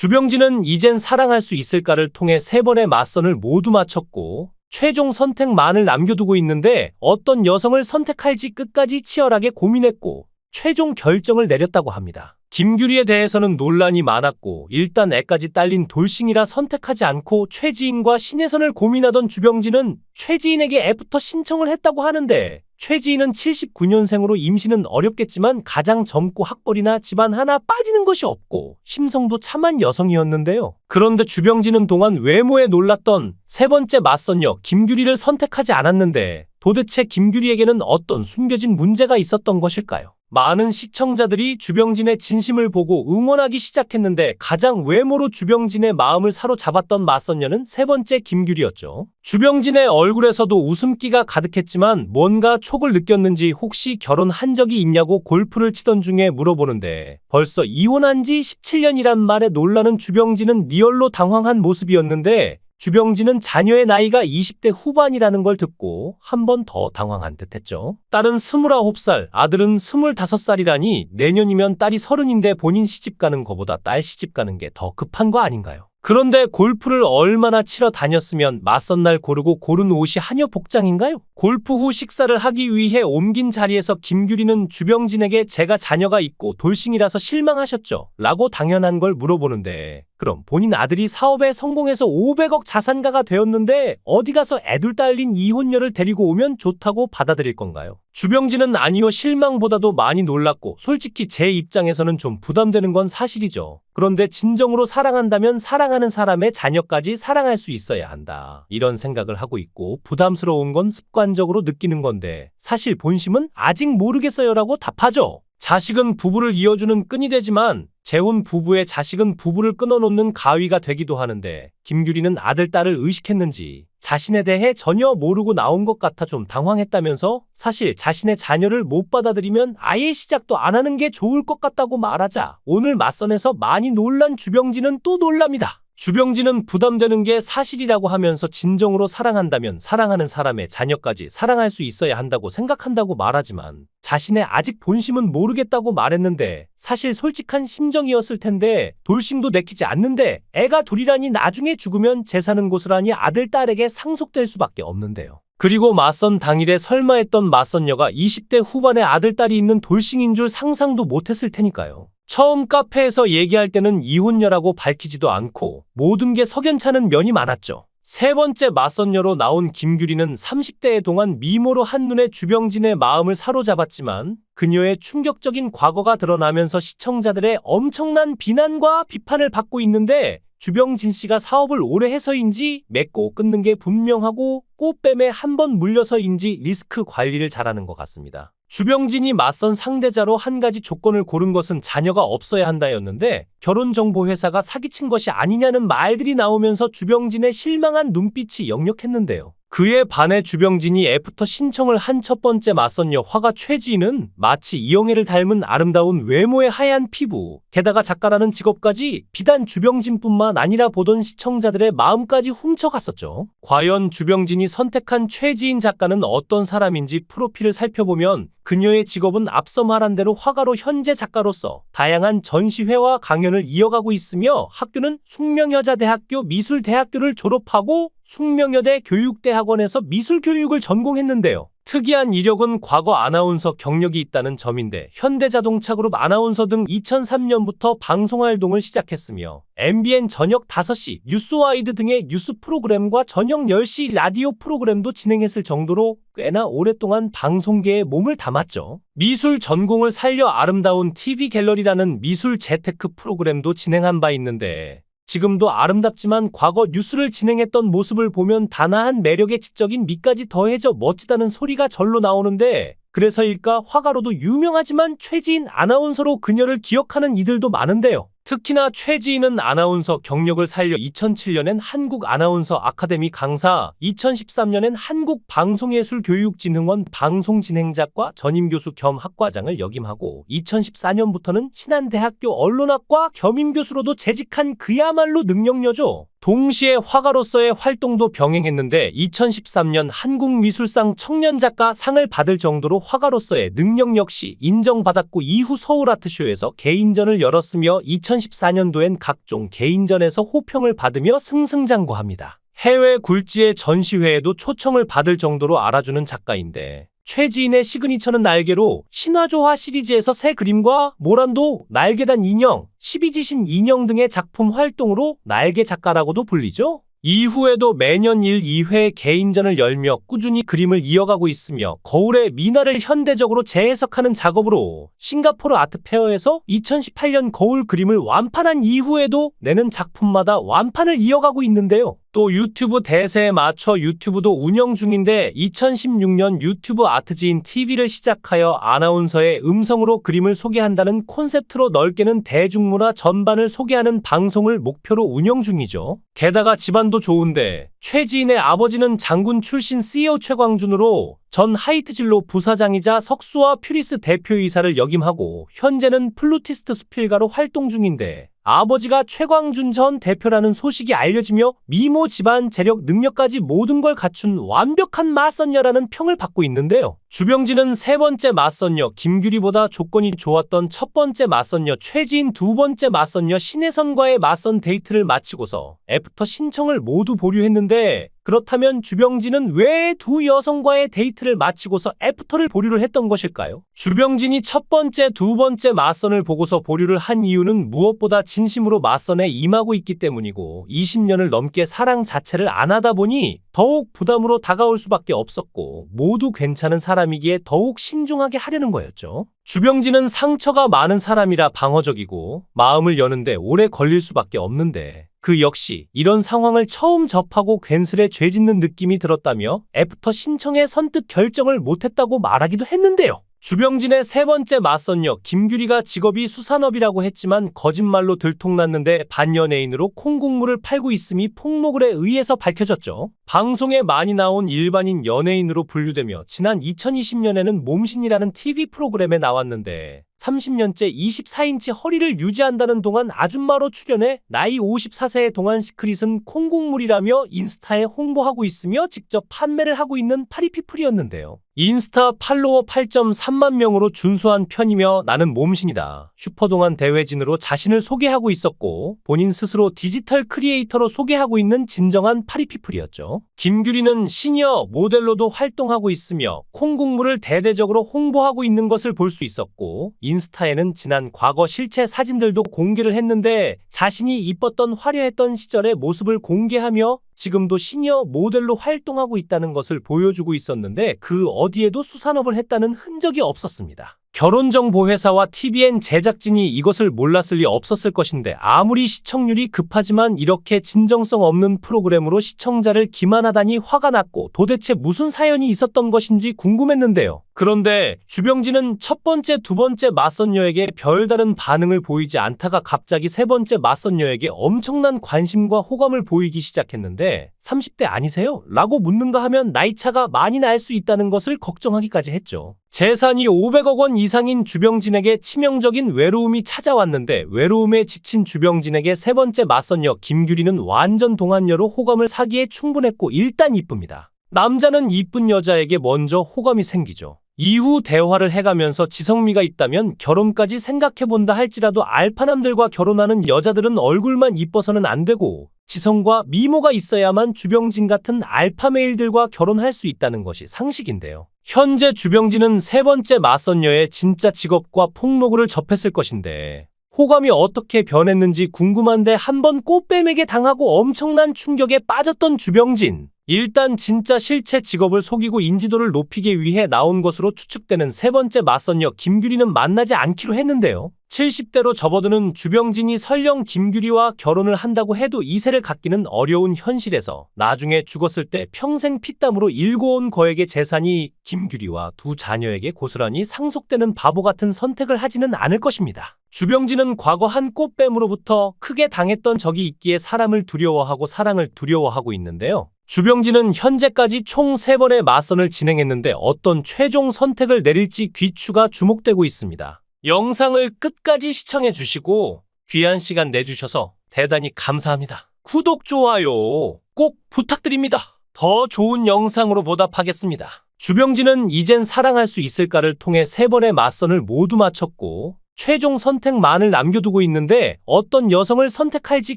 주병진은 이젠 사랑할 수 있을까를 통해 3번의 맞선을 모두 마쳤고 최종 선택만을 남겨두고 있는데 어떤 여성을 선택할지 끝까지 치열하게 고민했고 최종 결정을 내렸다고 합니다. 김규리에 대해서는 논란이 많았고 일단 애까지 딸린 돌싱이라 선택하지 않고 최지인과 신혜선을 고민하던 주병진은 최지인에게 애프터 신청을 했다고 하는데 최지인은 79년생으로 임신은 어렵겠지만 가장 젊고 학벌이나 집안 하나 빠지는 것이 없고 심성도 참한 여성이었는데요. 그런데 주병진은 동안 외모에 놀랐던 3번째 맞선녀 김규리를 선택하지 않았는데 도대체 김규리에게는 어떤 숨겨진 문제가 있었던 것일까요? 많은 시청자들이 주병진의 진심을 보고 응원하기 시작했는데 가장 외모로 주병진의 마음을 사로잡았던 맞선녀는 3번째 김규리였죠. 주병진의 얼굴에서도 웃음기가 가득했지만 뭔가 촉을 느꼈는지 혹시 결혼한 적이 있냐고 골프를 치던 중에 물어보는데 벌써 이혼한 지 17년이란 말에 놀라는 주병진은 리얼로 당황한 모습이었는데 주병진은 자녀의 나이가 20대 후반이라는 걸 듣고 한 번 더 당황한 듯했죠. 딸은 29살, 아들은 25살이라니 내년이면 딸이 30인데 본인 시집가는 거보다 딸 시집가는 게 더 급한 거 아닌가요? 그런데 골프를 얼마나 치러 다녔으면 맞선 날 고르고 고른 옷이 한여 복장인가요? 골프 후 식사를 하기 위해 옮긴 자리에서 김규리는 주병진에게 제가 자녀가 있고 돌싱이라서 실망하셨죠? 라고 당연한 걸 물어보는데 그럼 본인 아들이 사업에 성공해서 500억 자산가가 되었는데 어디 가서 애둘 딸린 이혼녀를 데리고 오면 좋다고 받아들일 건가요? 주병진은 아니요 실망보다도 많이 놀랐고 솔직히 제 입장에서는 좀 부담되는 건 사실이죠. 그런데 진정으로 사랑한다면 사랑하는 사람의 자녀까지 사랑할 수 있어야 한다. 이런 생각을 하고 있고 부담스러운 건 습관적으로 느끼는 건데 사실 본심은 아직 모르겠어요라고 답하죠. 자식은 부부를 이어주는 끈이 되지만 재혼 부부의 자식은 부부를 끊어놓는 가위가 되기도 하는데 김규리는 아들, 딸을 의식했는지 자신에 대해 전혀 모르고 나온 것 같아 좀 당황했다면서 사실 자신의 자녀를 못 받아들이면 아예 시작도 안 하는 게 좋을 것 같다고 말하자 오늘 맞선에서 많이 놀란 주병진은 또 놀랍니다. 주병진은 부담되는 게 사실이라고 하면서 진정으로 사랑한다면 사랑하는 사람의 자녀까지 사랑할 수 있어야 한다고 생각한다고 말하지만 자신의 아직 본심은 모르겠다고 말했는데 사실 솔직한 심정이었을 텐데 돌싱도 내키지 않는데 애가 둘이라니 나중에 죽으면 재사는 고스란히 아들, 딸에게 상속될 수밖에 없는데요. 그리고 맞선 당일에 설마 했던 맞선녀가 20대 후반의 아들, 딸이 있는 돌싱인 줄 상상도 못했을 테니까요. 처음 카페에서 얘기할 때는 이혼녀라고 밝히지도 않고 모든 게 석연찮은 면이 많았죠. 3번째 맞선녀로 나온 김규리는 30대에 동안 미모로 한눈에 주병진의 마음을 사로잡았지만 그녀의 충격적인 과거가 드러나면서 시청자들의 엄청난 비난과 비판을 받고 있는데 주병진 씨가 사업을 오래 해서인지 맺고 끊는 게 분명하고 꽃뱀에 한 번 물려서인지 리스크 관리를 잘하는 것 같습니다. 주병진이 맞선 상대자로 한 가지 조건을 고른 것은 자녀가 없어야 한다였는데 결혼정보회사가 사기친 것이 아니냐는 말들이 나오면서 주병진의 실망한 눈빛이 역력했는데요. 그에 반해 주병진이 애프터 신청을 한 첫 번째 맞선녀 화가 최지인은 마치 이영애를 닮은 아름다운 외모의 하얀 피부, 게다가 작가라는 직업까지 비단 주병진뿐만 아니라 보던 시청자들의 마음까지 훔쳐갔었죠. 과연 주병진이 선택한 최지인 작가는 어떤 사람인지 프로필을 살펴보면 그녀의 직업은 앞서 말한 대로 화가로 현재 작가로서 다양한 전시회와 강연을 이어가고 있으며 학교는 숙명여자대학교 미술대학교를 졸업하고 숙명여대 교육대학원에서 미술교육을 전공했는데요. 특이한 이력은 과거 아나운서 경력이 있다는 점인데 현대자동차그룹 아나운서 등 2003년부터 방송 활동을 시작했으며 MBN 저녁 5시, 뉴스와이드 등의 뉴스 프로그램과 저녁 10시 라디오 프로그램도 진행했을 정도로 꽤나 오랫동안 방송계에 몸을 담았죠. 미술 전공을 살려 아름다운 TV 갤러리라는 미술 재테크 프로그램도 진행한 바 있는데 지금도 아름답지만 과거 뉴스를 진행했던 모습을 보면 단아한 매력에 지적인 미까지 더해져 멋지다는 소리가 절로 나오는데 그래서일까 화가로도 유명하지만 최지인 아나운서로 그녀를 기억하는 이들도 많은데요. 특히나 최지인은 아나운서 경력을 살려 2007년엔 한국 아나운서 아카데미 강사, 2013년엔 한국방송예술교육진흥원 방송진행자과 전임교수 겸 학과장을 역임하고 2014년부터는 신한대학교 언론학과 겸임교수로도 재직한 그야말로 능력녀죠. 동시에 화가로서의 활동도 병행했는데 2013년 한국미술상 청년작가 상을 받을 정도로 화가로서의 능력 역시 인정받았고 이후 서울아트쇼에서 개인전을 열었으며 2014년도엔 각종 개인전에서 호평을 받으며 승승장구합니다. 해외 굴지의 전시회에도 초청을 받을 정도로 알아주는 작가인데 최지인의 시그니처는 날개로 신화조화 시리즈에서 새 그림과 모란도, 날개단 인형, 12지신 인형 등의 작품 활동으로 날개 작가라고도 불리죠. 이후에도 매년 1-2회 개인전을 열며 꾸준히 그림을 이어가고 있으며 거울의 미나를 현대적으로 재해석하는 작업으로 싱가포르 아트페어에서 2018년 거울 그림을 완판한 이후에도 내는 작품마다 완판을 이어가고 있는데요. 또 유튜브 대세에 맞춰 유튜브도 운영 중인데 2016년 유튜브 아트지인 TV를 시작하여 아나운서의 음성으로 그림을 소개한다는 콘셉트로 넓게는 대중문화 전반을 소개하는 방송을 목표로 운영 중이죠. 게다가 집안도 좋은데 최지인의 아버지는 장군 출신 CEO 최광준으로 전 하이트진로 부사장이자 석수와 퓨리스 대표이사를 역임하고 현재는 플루티스트 수필가로 활동 중인데 아버지가 최광준 전 대표라는 소식이 알려지며 미모 집안 재력 능력까지 모든 걸 갖춘 완벽한 맞선녀라는 평을 받고 있는데요. 주병진은 세 번째 맞선녀 김규리보다 조건이 좋았던 첫 번째 맞선녀 최지인, 두 번째 맞선녀 신혜선과의 맞선 데이트를 마치고서 애프터 신청을 모두 보류했는데 그렇다면 주병진은 왜 두 여성과의 데이트를 마치고서 애프터를 보류를 했던 것일까요? 주병진이 첫 번째, 두 번째 맞선을 보고서 보류를 한 이유는 무엇보다 진심으로 맞선에 임하고 있기 때문이고 20년을 넘게 사랑 자체를 안 하다 보니 더욱 부담으로 다가올 수밖에 없었고 모두 괜찮은 사람이기에 더욱 신중하게 하려는 거였죠. 주병진은 상처가 많은 사람이라 방어적이고 마음을 여는데 오래 걸릴 수밖에 없는데 그 역시 이런 상황을 처음 접하고 괜스레 죄짓는 느낌이 들었다며 애프터 신청에 선뜻 결정을 못했다고 말하기도 했는데요. 주병진의 세 번째 맞선녀 김규리가 직업이 수산업이라고 했지만 거짓말로 들통났는데 반연예인으로 콩국물을 팔고 있음이 폭로글에 의해서 밝혀졌죠. 방송에 많이 나온 일반인 연예인으로 분류되며 지난 2020년에는 몸신이라는 TV 프로그램에 나왔는데 30년째 24인치 허리를 유지한다는 동안 아줌마로 출연해 나이 54세의 동안 시크릿은 콩국물이라며 인스타에 홍보하고 있으며 직접 판매를 하고 있는 파리피플이었는데요. 인스타 팔로워 8.3만 명으로 준수한 편이며 나는 몸신이다. 슈퍼동안 대회진으로 자신을 소개하고 있었고 본인 스스로 디지털 크리에이터로 소개하고 있는 진정한 파리피플이었죠. 김규리는 시니어 모델로도 활동하고 있으며 콩국물을 대대적으로 홍보하고 있는 것을 볼 수 있었고 인스타에는 지난 과거 실체 사진들도 공개를 했는데 자신이 이뻤던 화려했던 시절의 모습을 공개하며 지금도 시니어 모델로 활동하고 있다는 것을 보여주고 있었는데 그 어디에도 수산업을 했다는 흔적이 없었습니다. 결혼정보회사와 TVN 제작진이 이것을 몰랐을 리 없었을 것인데 아무리 시청률이 급하지만 이렇게 진정성 없는 프로그램으로 시청자를 기만하다니 화가 났고 도대체 무슨 사연이 있었던 것인지 궁금했는데요. 그런데 주병진은 첫 번째, 두 번째 맞선녀에게 별다른 반응을 보이지 않다가 갑자기 세 번째 맞선녀에게 엄청난 관심과 호감을 보이기 시작했는데 30대 아니세요? 라고 묻는가 하면 나이차가 많이 날 수 있다는 것을 걱정하기까지 했죠. 재산이 500억 원 이상인 주병진에게 치명적인 외로움이 찾아왔는데 외로움에 지친 주병진에게 세 번째 맞선녀 김규리는 완전 동안녀로 호감을 사기에 충분했고 일단 이쁩니다. 남자는 이쁜 여자에게 먼저 호감이 생기죠. 이후 대화를 해가면서 지성미가 있다면 결혼까지 생각해본다 할지라도 알파남들과 결혼하는 여자들은 얼굴만 이뻐서는 안 되고 지성과 미모가 있어야만 주병진 같은 알파메일들과 결혼할 수 있다는 것이 상식인데요. 현재 주병진은 세 번째 맞선녀의 진짜 직업과 폭로글을 접했을 것인데 호감이 어떻게 변했는지 궁금한데 한번 꽃뱀에게 당하고 엄청난 충격에 빠졌던 주병진. 일단 진짜 실체 직업을 속이고 인지도를 높이기 위해 나온 것으로 추측되는 세 번째 맞선녀 김규리는 만나지 않기로 했는데요. 70대로 접어드는 주병진이 설령 김규리와 결혼을 한다고 해도 이세를 갖기는 어려운 현실에서 나중에 죽었을 때 평생 피땀으로 일궈온 거액의 재산이 김규리와 두 자녀에게 고스란히 상속되는 바보 같은 선택을 하지는 않을 것입니다. 주병진은 과거 한 꽃뱀으로부터 크게 당했던 적이 있기에 사람을 두려워하고 사랑을 두려워하고 있는데요. 주병진은 현재까지 총 3번의 맞선을 진행했는데 어떤 최종 선택을 내릴지 귀추가 주목되고 있습니다. 영상을 끝까지 시청해 주시고 귀한 시간 내주셔서 대단히 감사합니다. 구독, 좋아요 꼭 부탁드립니다. 더 좋은 영상으로 보답하겠습니다. 주병진은 이젠 사랑할 수 있을까를 통해 3번의 맞선을 모두 마쳤고 최종 선택만을 남겨두고 있는데 어떤 여성을 선택할지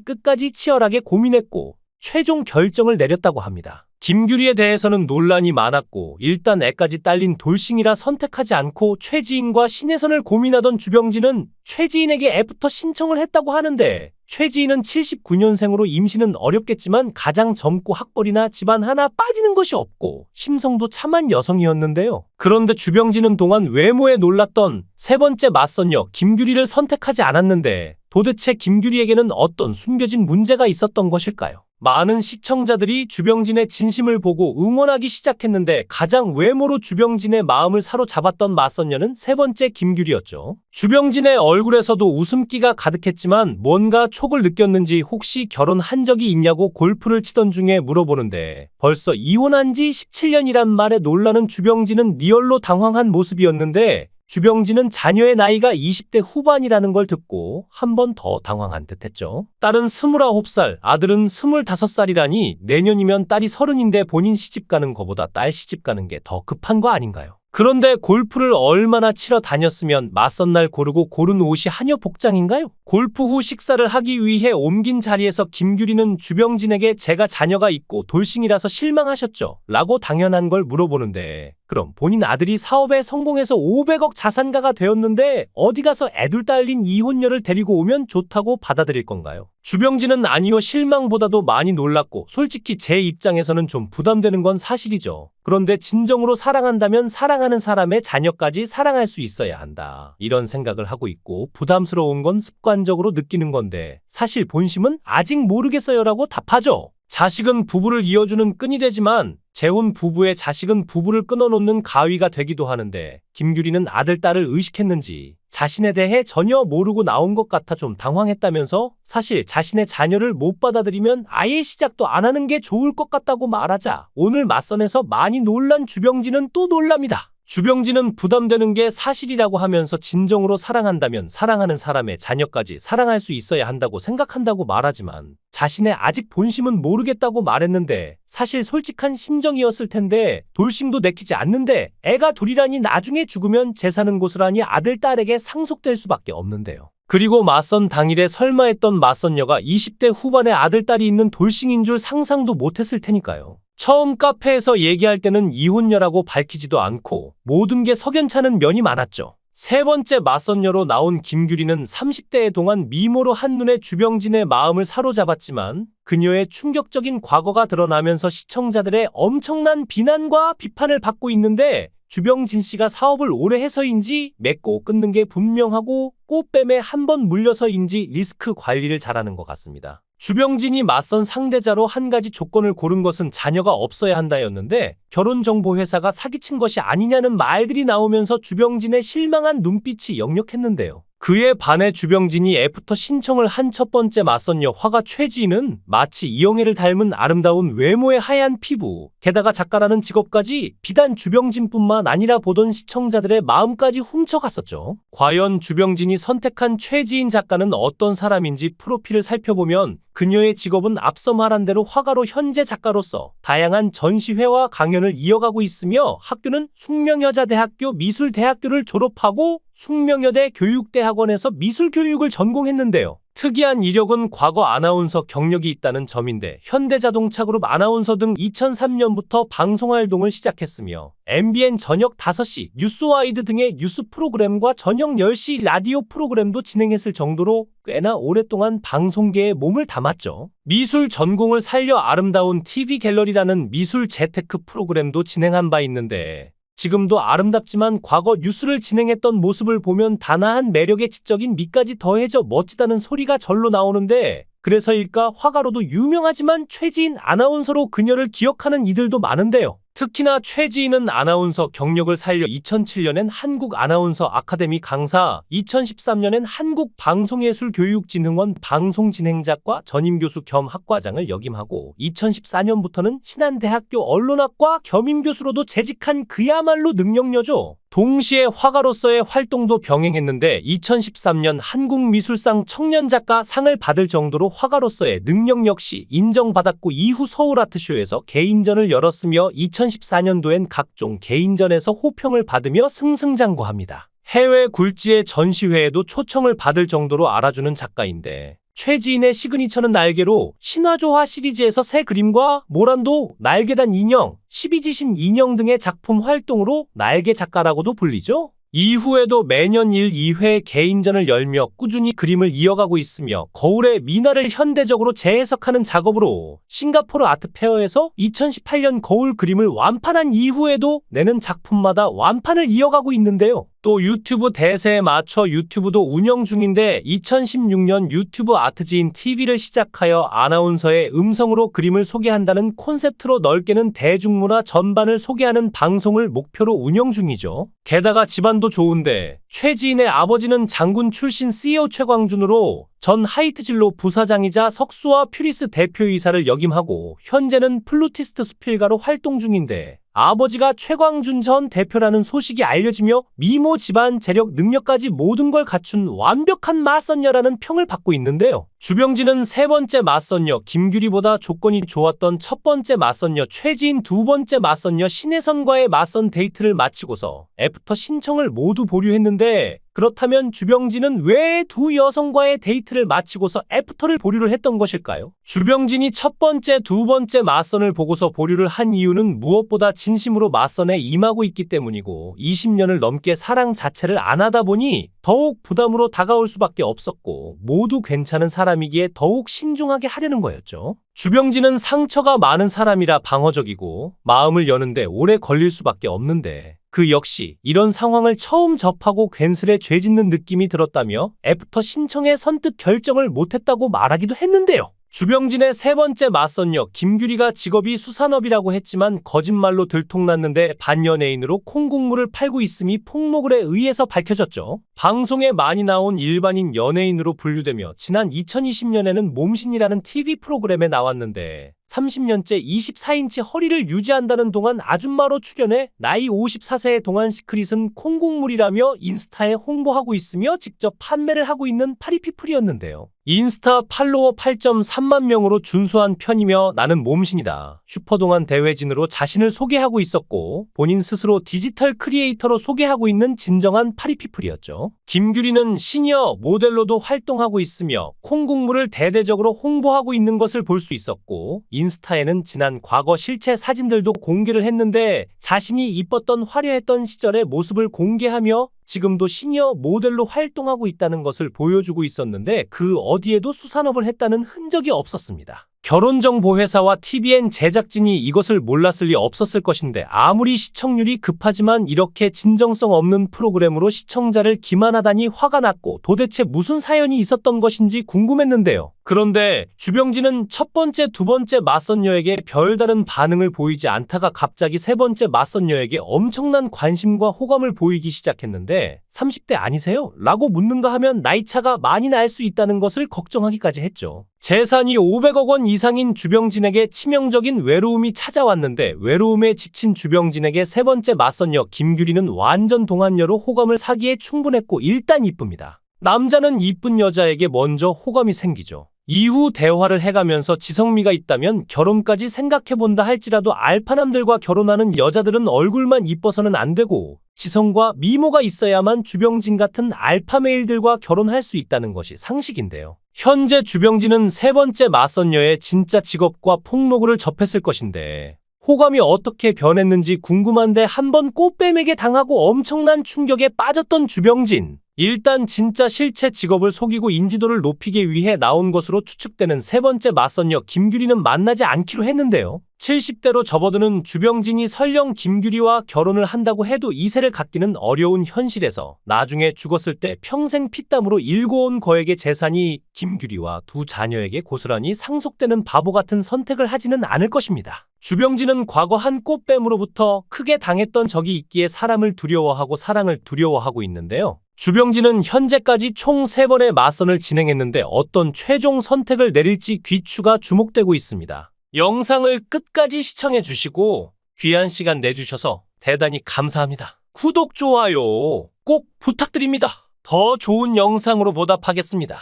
끝까지 치열하게 고민했고 최종 결정을 내렸다고 합니다. 김규리에 대해서는 논란이 많았고 일단 애까지 딸린 돌싱이라 선택하지 않고 최지인과 신혜선을 고민하던 주병진은 최지인에게 애프터 신청을 했다고 하는데 최지인은 79년생으로 임신은 어렵겠지만 가장 젊고 학벌이나 집안 하나 빠지는 것이 없고 심성도 참한 여성이었는데요. 그런데 주병진은 동안 외모에 놀랐던 3번째 맞선녀 김규리를 선택하지 않았는데 도대체 김규리에게는 어떤 숨겨진 문제가 있었던 것일까요? 많은 시청자들이 주병진의 진심을 보고 응원하기 시작했는데 가장 외모로 주병진의 마음을 사로잡았던 맞선녀는 3번째 김규리였죠. 주병진의 얼굴에서도 웃음기가 가득했지만 뭔가 촉을 느꼈는지 혹시 결혼한 적이 있냐고 골프를 치던 중에 물어보는데 벌써 이혼한 지 17년이란 말에 놀라는 주병진은 리얼로 당황한 모습이었는데 주병진은 자녀의 나이가 20대 후반이라는 걸 듣고 한 번 더 당황한 듯했죠. 딸은 29살, 아들은 25살이라니 내년이면 딸이 30인데 본인 시집 가는 거보다 딸 시집 가는 게 더 급한 거 아닌가요? 그런데 골프를 얼마나 치러 다녔으면 맞선 날 고르고 고른 옷이 한여 복장인가요? 골프 후 식사를 하기 위해 옮긴 자리에서 김규리는 주병진에게 제가 자녀가 있고 돌싱이라서 실망하셨죠? 라고 당연한 걸 물어보는데 그럼 본인 아들이 사업에 성공해서 500억 자산가가 되었는데 어디 가서 애둘 딸린 이혼녀를 데리고 오면 좋다고 받아들일 건가요? 주병진은 아니요, 실망보다도 많이 놀랐고 솔직히 제 입장에서는 좀 부담되는 건 사실이죠. 그런데 진정으로 사랑한다면 사랑하는 사람의 자녀까지 사랑할 수 있어야 한다. 이런 생각을 하고 있고 부담스러운 건 습관적으로 느끼는 건데 사실 본심은 아직 모르겠어요라고 답하죠. 자식은 부부를 이어주는 끈이 되지만 재혼 부부의 자식은 부부를 끊어놓는 가위가 되기도 하는데 김규리는 아들, 딸을 의식했는지 자신에 대해 전혀 모르고 나온 것 같아 좀 당황했다면서 사실 자신의 자녀를 못 받아들이면 아예 시작도 안 하는 게 좋을 것 같다고 말하자 오늘 맞선에서 많이 놀란 주병진은 또 놀랍니다. 주병진은 부담되는 게 사실이라고 하면서 진정으로 사랑한다면 사랑하는 사람의 자녀까지 사랑할 수 있어야 한다고 생각한다고 말하지만 자신의 아직 본심은 모르겠다고 말했는데 사실 솔직한 심정이었을 텐데 돌싱도 내키지 않는데 애가 둘이라니 나중에 죽으면 재사는 고스란히 아들, 딸에게 상속될 수밖에 없는데요. 그리고 맞선 당일에 설마 했던 맞선녀가 20대 후반의 아들, 딸이 있는 돌싱인 줄 상상도 못했을 테니까요. 처음 카페에서 얘기할 때는 이혼녀라고 밝히지도 않고 모든 게 석연찮은 면이 많았죠. 3번째 맞선녀로 나온 김규리는 30대에 동안 미모로 한눈에 주병진의 마음을 사로잡았지만 그녀의 충격적인 과거가 드러나면서 시청자들의 엄청난 비난과 비판을 받고 있는데 주병진 씨가 사업을 오래 해서인지 맺고 끊는 게 분명하고 꽃뱀에 한 번 물려서인지 리스크 관리를 잘하는 것 같습니다. 주병진이 맞선 상대자로 한 가지 조건을 고른 것은 자녀가 없어야 한다였는데 결혼정보회사가 사기친 것이 아니냐는 말들이 나오면서 주병진의 실망한 눈빛이 역력했는데요. 그에 반해 주병진이 애프터 신청을 한 첫 번째 맞선녀 화가 최지인은 마치 이영애를 닮은 아름다운 외모의 하얀 피부, 게다가 작가라는 직업까지 비단 주병진뿐만 아니라 보던 시청자들의 마음까지 훔쳐갔었죠. 과연 주병진이 선택한 최지인 작가는 어떤 사람인지 프로필을 살펴보면 그녀의 직업은 앞서 말한 대로 화가로 현재 작가로서 다양한 전시회와 강연을 이어가고 있으며 학교는 숙명여자대학교 미술대학교를 졸업하고 숙명여대 교육대학원에서 미술교육을 전공했는데요. 특이한 이력은 과거 아나운서 경력이 있다는 점인데 현대자동차그룹 아나운서 등 2003년부터 방송 활동을 시작했으며 MBN 저녁 5시, 뉴스와이드 등의 뉴스 프로그램과 저녁 10시 라디오 프로그램도 진행했을 정도로 꽤나 오랫동안 방송계에 몸을 담았죠. 미술 전공을 살려 아름다운 TV 갤러리라는 미술 재테크 프로그램도 진행한 바 있는데 지금도 아름답지만 과거 뉴스를 진행했던 모습을 보면 단아한 매력에 지적인 미까지 더해져 멋지다는 소리가 절로 나오는데 그래서일까 화가로도 유명하지만 최지인 아나운서로 그녀를 기억하는 이들도 많은데요. 특히나 최지인은 아나운서 경력을 살려 2007년엔 한국 아나운서 아카데미 강사, 2013년엔 한국방송예술교육진흥원 방송진행자과 전임교수 겸 학과장을 역임하고 2014년부터는 신한대학교 언론학과 겸임교수로도 재직한 그야말로 능력녀죠. 동시에 화가로서의 활동도 병행했는데 2013년 한국미술상 청년작가 상을 받을 정도로 화가로서의 능력 역시 인정받았고 이후 서울아트쇼에서 개인전을 열었으며 2014년도엔 각종 개인전에서 호평을 받으며 승승장구합니다. 해외 굴지의 전시회에도 초청을 받을 정도로 알아주는 작가인데 최지인의 시그니처는 날개로 신화조화 시리즈에서 새 그림과 모란도, 날개단 인형, 12지신 인형 등의 작품 활동으로 날개 작가라고도 불리죠. 이후에도 매년 1, 2회 개인전을 열며 꾸준히 그림을 이어가고 있으며 거울의 미나를 현대적으로 재해석하는 작업으로 싱가포르 아트페어에서 2018년 거울 그림을 완판한 이후에도 내는 작품마다 완판을 이어가고 있는데요. 또 유튜브 대세에 맞춰 유튜브도 운영 중인데 2016년 유튜브 아트지인 TV를 시작하여 아나운서의 음성으로 그림을 소개한다는 콘셉트로 넓게는 대중문화 전반을 소개하는 방송을 목표로 운영 중이죠. 게다가 집안도 좋은데 최지인의 아버지는 장군 출신 CEO 최광준으로 전 하이트진로 부사장이자 석수와 퓨리스 대표이사를 역임하고 현재는 플루티스트 수필가로 활동 중인데 아버지가 최광준 전 대표라는 소식이 알려지며 미모 집안 재력 능력까지 모든 걸 갖춘 완벽한 맞선녀라는 평을 받고 있는데요. 주병진은 세 번째 맞선녀 김규리보다 조건이 좋았던 첫 번째 맞선녀 최지인, 두 번째 맞선녀 신혜선과의 맞선 데이트를 마치고서 애프터 신청을 모두 보류했는데 그렇다면 주병진은 왜 두 여성과의 데이트를 마치고서 애프터를 보류를 했던 것일까요? 주병진이 첫 번째, 두 번째 맞선을 보고서 보류를 한 이유는 무엇보다 진심으로 맞선에 임하고 있기 때문이고 20년을 넘게 사랑 자체를 안 하다 보니 더욱 부담으로 다가올 수밖에 없었고 모두 괜찮은 사람이기에 더욱 신중하게 하려는 거였죠. 주병진은 상처가 많은 사람이라 방어적이고 마음을 여는데 오래 걸릴 수밖에 없는데 그 역시 이런 상황을 처음 접하고 괜스레 죄짓는 느낌이 들었다며 애프터 신청에 선뜻 결정을 못했다고 말하기도 했는데요. 주병진의 세 번째 맞선녀 김규리가 직업이 수산업이라고 했지만 거짓말로 들통났는데 반연예인으로 콩국물을 팔고 있음이 폭로글에 의해서 밝혀졌죠. 방송에 많이 나온 일반인 연예인으로 분류되며 지난 2020년에는 몸신이라는 TV 프로그램에 나왔는데 30년째 24인치 허리를 유지한다는 동안 아줌마로 출연해 나이 54세의 동안 시크릿은 콩국물이라며 인스타에 홍보하고 있으며 직접 판매를 하고 있는 파리피플이었는데요. 인스타 팔로워 8.3만 명으로 준수한 편이며 나는 몸신이다. 슈퍼동안 대회진으로 자신을 소개하고 있었고 본인 스스로 디지털 크리에이터로 소개하고 있는 진정한 파리피플이었죠. 김규리는 시니어 모델로도 활동하고 있으며 콩국물을 대대적으로 홍보하고 있는 것을 볼 수 있었고 인스타에는 지난 과거 실체 사진들도 공개를 했는데 자신이 이뻤던 화려했던 시절의 모습을 공개하며 지금도 시니어 모델로 활동하고 있다는 것을 보여주고 있었는데 그 어디에도 수산업을 했다는 흔적이 없었습니다. 결혼정보회사와 TVN 제작진이 이것을 몰랐을 리 없었을 것인데 아무리 시청률이 급하지만 이렇게 진정성 없는 프로그램으로 시청자를 기만하다니 화가 났고 도대체 무슨 사연이 있었던 것인지 궁금했는데요. 그런데 주병진은 첫 번째, 두 번째 맞선녀에게 별다른 반응을 보이지 않다가 갑자기 세 번째 맞선녀에게 엄청난 관심과 호감을 보이기 시작했는데 30대 아니세요? 라고 묻는가 하면 나이차가 많이 날 수 있다는 것을 걱정하기까지 했죠. 재산이 500억 원 이상인 주병진에게 치명적인 외로움이 찾아왔는데 외로움에 지친 주병진에게 세 번째 맞선녀 김규리는 완전 동안녀로 호감을 사기에 충분했고 일단 이쁩니다. 남자는 이쁜 여자에게 먼저 호감이 생기죠. 이후 대화를 해가면서 지성미가 있다면 결혼까지 생각해본다 할지라도 알파남들과 결혼하는 여자들은 얼굴만 이뻐서는 안 되고 지성과 미모가 있어야만 주병진 같은 알파메일들과 결혼할 수 있다는 것이 상식인데요. 현재 주병진은 세 번째 맞선녀의 진짜 직업과 폭로글을 접했을 것인데 호감이 어떻게 변했는지 궁금한데 한번 꽃뱀에게 당하고 엄청난 충격에 빠졌던 주병진. 일단 진짜 실체 직업을 속이고 인지도를 높이기 위해 나온 것으로 추측되는 세 번째 맞선녀 김규리는 만나지 않기로 했는데요. 70대로 접어드는 주병진이 설령 김규리와 결혼을 한다고 해도 이세를 갖기는 어려운 현실에서 나중에 죽었을 때 평생 피땀으로 일궈온 거액의 재산이 김규리와 두 자녀에게 고스란히 상속되는 바보 같은 선택을 하지는 않을 것입니다. 주병진은 과거 한 꽃뱀으로부터 크게 당했던 적이 있기에 사람을 두려워하고 사랑을 두려워하고 있는데요. 주병진은 현재까지 총 3번의 맞선을 진행했는데 어떤 최종 선택을 내릴지 귀추가 주목되고 있습니다. 영상을 끝까지 시청해 주시고 귀한 시간 내주셔서 대단히 감사합니다. 구독, 좋아요 꼭 부탁드립니다. 더 좋은 영상으로 보답하겠습니다.